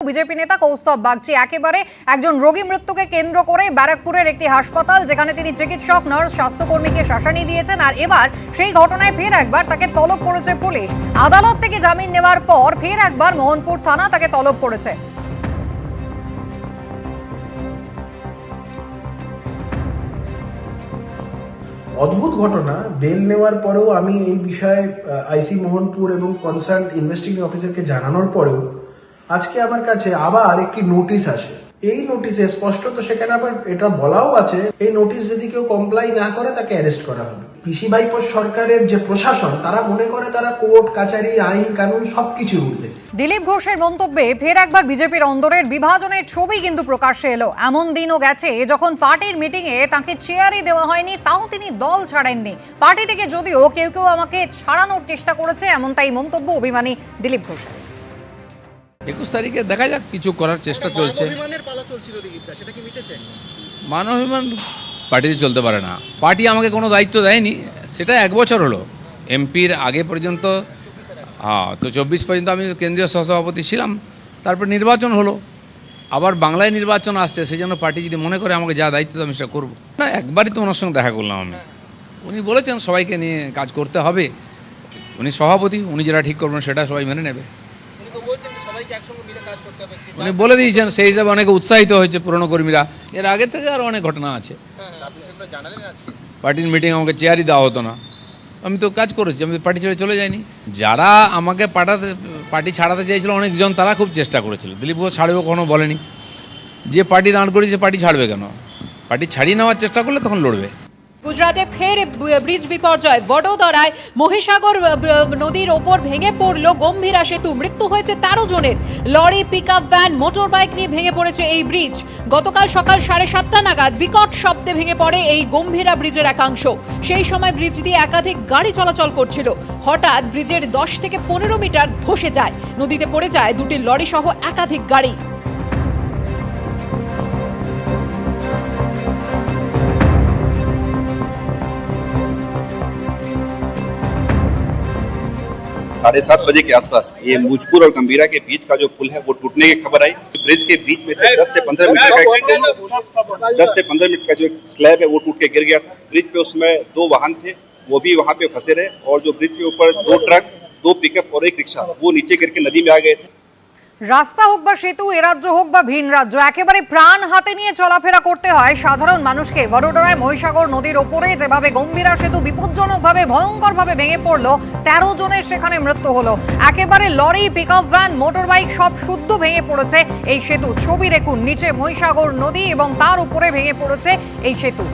BJP নেতা কৌস্তব বাগচি একেবারে একজন রোগী মৃত্যুকে কেন্দ্র করে ব্যারাকপুরের একটি হাসপাতাল যেখানে তিনি চিকিৎসক নার্স স্বাস্থ্যকর্মীকে শাসানি দিয়েছেন আর এবার সেই ঘটনায় ফের একবার তাকে তলব করেছে পুলিশ। আদালত থেকে জামিন নেওয়ার পর ফের একবার মোহনপুর থানা তাকে তলব করেছে। অদ্ভুত ঘটনা। বেল নেওয়ার পরেও আমি এই বিষয়ে আইসি মোহনপুর এবং কনসার্ন ইনভেস্টিগেটিং অফিসারকে জানানোর পরেও আজকে আমার কাছে আবার একটি নোটিশ আসে। এই নোটিশে স্পষ্টত সেখানে আবার এটা বলাও আছে, এই নোটিশ যদি কেউ কমপ্লাই না করে তাকে অ্যারেস্ট করা হবে। পিসি ভাইপোর সরকারের যে প্রশাসন তারা মনে করে তারা কোর্ট কাচারি আইন কানুন সবকিছুর ঊর্ধ্বে। দিলীপ ঘোষের মন্তব্যে ফের একবার বিজেপির অন্দরের বিভাজনের ছবি কিন্তু প্রকাশ্যে এলো। এমন দিনও গেছে যখন পার্টির মিটিংয়ে তাকে চেয়ারই দেওয়া হয়নি, তাও তিনি দল ছাড়েননি। পার্টি থেকে যদিও কেউ কেউ আমাকে ছাড়ানোর চেষ্টা করেছে, এমনটাই মন্তব্য অভিমানী দিলীপ ঘোষের। 21 তারিখে দেখা যাক, কিছু করার চেষ্টা চলছে। মান অভিমান পার্টিতে চলতে পারে না। পার্টি আমাকে কোনো দায়িত্ব দেয়নি, সেটা 1 বছর হলো। এমপির আগে পর্যন্ত তো 24 পর্যন্ত আমি কেন্দ্রীয় সহসভাপতি ছিলাম। তারপর নির্বাচন হলো, আবার বাংলায় নির্বাচন আসছে, সেই জন্য পার্টি যদি মনে করে আমাকে যা দায়িত্ব আমি সেটা করবো না। একবারই তো ওনার সঙ্গে দেখা করলাম আমি। উনি বলেছেন সবাইকে নিয়ে কাজ করতে হবে, উনি সভাপতি, উনি যেটা ঠিক করবেন সেটা সবাই মেনে নেবে। উনি বলে দিয়েছেন, সেই হিসাবে অনেকে উৎসাহিত হয়েছে পুরনো কর্মীরা। এর আগে থেকে আরও অনেক ঘটনা আছে। পার্টির মিটিং আমাকে চেয়ারই দেওয়া হতো না, আমি তো কাজ করেছি, আমি পার্টি ছেড়ে চলে যাইনি। যারা আমাকে পার্টি ছাড়াতে চেয়েছিল অনেকজন, তারা খুব চেষ্টা করেছিল। দিলীপ ঘোষ ছাড়বে কখনো বলেনি। যে পার্টি দাঁড় করেছে পার্টি ছাড়বে কেন? পার্টি ছাড়িয়ে নেওয়ার চেষ্টা করলে তখন লড়বে। গুজরাটে ফের ব্রিজ বিপর্যয়। বড়োদরায় মহিসাগর নদীর ওপর ভেঙে পড়ল গম্ভীরা সেতু। মৃত্যু হয়েছে 13 জনের। Lorry, pickup van, motor bike নিয়ে ভেঙে পড়েছে এই ব্রিজ। গতকাল সকাল 7:30 নাগাদ বিকট শব্দে ভেঙে পড়ে এই গম্ভীরা ব্রিজের একাংশ। সেই সময় ব্রিজ দিয়ে একাধিক গাড়ি চলাচল করছিল। হঠাৎ ব্রিজের 10 থেকে 15 মিটার ধসে যায়। নদীতে পড়ে যায় 2টি লরি সহ একাধিক গাড়ি। साढ़े 7 बजे के आसपास ये मुजपुर और गंभीरा के बीच का जो पुल है वो टूटने की खबर आई। ब्रिज के बीच में से 10 से 15 मिनट का जो स्लैब है वो टूट के गिर गया था। ब्रिज पे उसमें 2 वाहन थे, वो भी वहां पे फंसे रहे, और जो ब्रिज के ऊपर 2 ट्रक, 2 पिकअप और 1 रिक्शा वो नीचे गिर के नदी में आ गए थे। রাস্তা হোক বা সেতু, এ রাজ্য হোক বা ভিন রাজ্য, একেবারে প্রাণ হাতে নিয়ে চলাফেরা করতে হয় সাধারণ মানুষকে। বড়োদরায় মহিসাগর নদীর ওপরে যেভাবে গম্ভীরা সেতু বিপজ্জনকভাবে ভয়ঙ্করভাবে ভেঙে পড়লো, 13 জনের সেখানে মৃত্যু হলো। একেবারে lorry, pickup van, motor bike সব শুদ্ধ ভেঙে পড়েছে এই সেতু। ছবি দেখুন, নিচে মহিসাগর নদী এবং তার উপরে ভেঙে পড়েছে এই সেতু।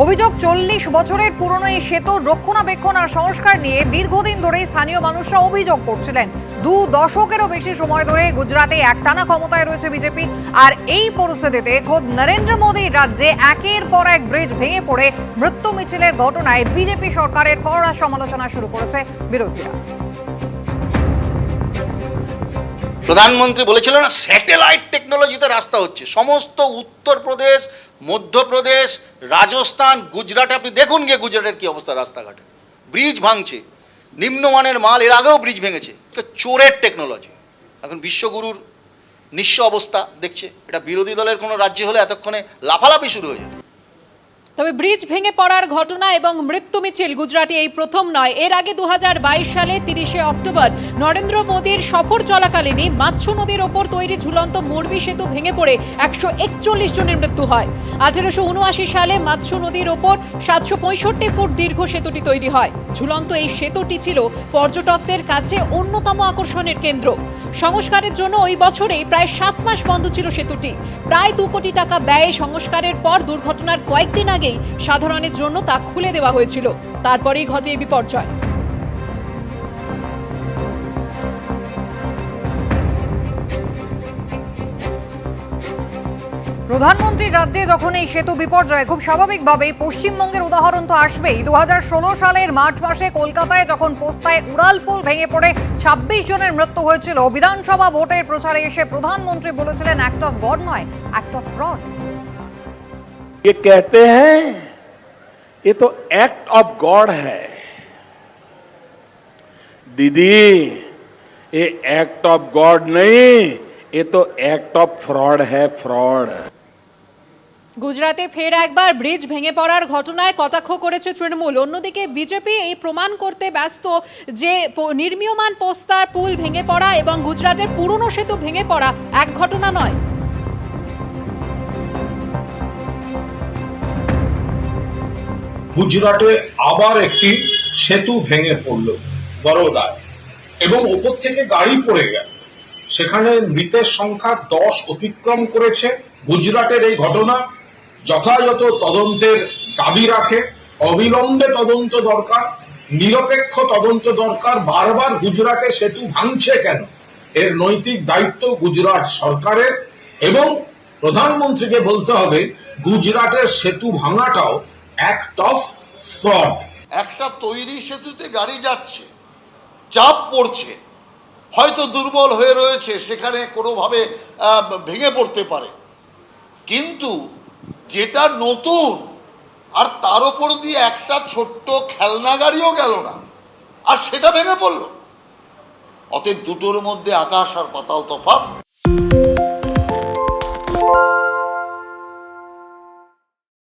অভিযোগ, 40 বছরের পুরনো এই সেতুর রক্ষণাবেক্ষণ আর সংস্কার নিয়ে দীর্ঘদিন ধরে স্থানীয় মানুষরা অভিযোগ করছিলেন। 2 দশকেরও বেশি সময় ধরে গুজরাটে একটানা ক্ষমতায় রয়েছে বিজেপি, আর এই পরিস্থিতিতে খোদ নরেন্দ্র মোদীর রাজ্যে একের পর এক ব্রিজ ভেঙে পড়ে মৃত্যু মিছিলের ঘটনায় বিজেপি সরকারের কড়া সমালোচনা শুরু করেছে বিরোধীরা। প্রধানমন্ত্রী বলেছিলেন না, স্যাটেলাইট টেকনোলজিতে রাস্তা হচ্ছে। সমস্ত উত্তরপ্রদেশ, মধ্যপ্রদেশ, রাজস্থান, গুজরাট, আপনি দেখুন গিয়ে গুজরাটের কি অবস্থা রাস্তাঘাটে। ব্রিজ ভাঙছে, নিম্নমানের মাল, এর আগেও ব্রিজ ভেঙেছে। চোরের টেকনোলজি। এখন বিশ্বগুরুর নিঃস্ব অবস্থা দেখছে। এটা বিরোধী দলের কোনো রাজ্যে হলে এতক্ষণে লাফালাফি শুরু হয়ে যেত। তবে ব্রিজ ভেঙে পড়ার ঘটনা এবং মৃত্যু মিছিল গুজরাটে এই প্রথম নয়। এর আগে 2022 সালে 30 অক্টোবর নরেন্দ্র মোদীর সফর চলাকালীনই মাচ্ছু নদীর ওপর তৈরি ঝুলন্ত মোরবি সেতু ভেঙে পড়ে 141 জনের মৃত্যু হয়। 1879 সালে মাচ্ছু নদীর ওপর 765 ফুট দীর্ঘ সেতুটি তৈরি হয়। ঝুলন্ত এই সেতুটি ছিল পর্যটকদের কাছে অন্যতম আকর্ষণের কেন্দ্র। সংস্কারের জন্য ওই বছরেই প্রায় 7 মাস বন্ধ ছিল সেতুটি। প্রায় 2 কোটি টাকা ব্যয়ে সংস্কারের পর দুর্ঘটনার কয়েকদিন আগেই সাধারণের জন্য তা খুলে দেওয়া হয়েছিল। তারপরেই ঘটে এই বিপর্যয়। প্রধানমন্ত্রীর রাজ্যে যখন এই সেতু বিপর্যয়, খুব স্বাভাবিকভাবেই পশ্চিমবঙ্গের উদাহরণ তো আসবেই। 2016 সালের মার্চ মাসে কলকাতায় যখন পোস্তায় উড়ালপুল ভেঙে পড়ে 26 জনের মৃত্যু হয়েছিল, বিধানসভা ভোটের প্রচারে এসে প্রধানমন্ত্রী বলেছিলেন অ্যাক্ট অফ গড নয়, অ্যাক্ট অফ ফ্রড। ये कहते हैं ये तो एक्ट ऑफ गॉड है। दीदी, ये एक्ट ऑफ गॉड नहीं, ये तो एक्ट ऑफ फ्रॉड है, फ्रॉड। গুজরাটে ফের একবার ব্রিজ ভেঙে পড়ার ঘটনায় কটাক্ষ করেছে তৃণমূল। অন্যদিকে বিজেপি এই প্রমাণ করতে ব্যস্ত যে নির্মীয়মান পোস্তার পুল ভেঙে পড়া এবং গুজরাটের পুরনো সেতু ভেঙে পড়া এক ঘটনা নয়। গুজরাটে আবার একটি সেতু ভেঙে পড়ল বরোদায় এবং ওপর থেকে গাড়ি পড়ে গেল। সেখানে মৃতের সংখ্যা 10 অতিক্রম করেছে। গুজরাটের এই ঘটনা যথাযথ তদন্তের দাবি রাখে। অবিলম্বে তদন্ত দরকার, নিরপেক্ষ তদন্ত দরকার। বারবার গুজরাটে সেতু ভাঙছে কেন, এর নৈতিক দায়িত্ব গুজরাট সরকারের, এবং প্রধানমন্ত্রীকে বলতে হবে গুজরাটের সেতু ভাঙাটাও অ্যাক্ট অফ ফ্রড। একটা তৈরি সেতুতে গাড়ি যাচ্ছে, চাপ পড়ছে, হয়তো দুর্বল হয়ে রয়েছে, সেখানে কোনোভাবে ভেঙে পড়তে পারে, কিন্তু যেটা নতুন আর তার উপর দিয়ে একটা ছোট্ট খেলনা গাড়িও গেল না, আর সেটা ভেঙে পড়লো। অতএব দুটোর মধ্যে আকাশ আর পাতাল তফাৎ।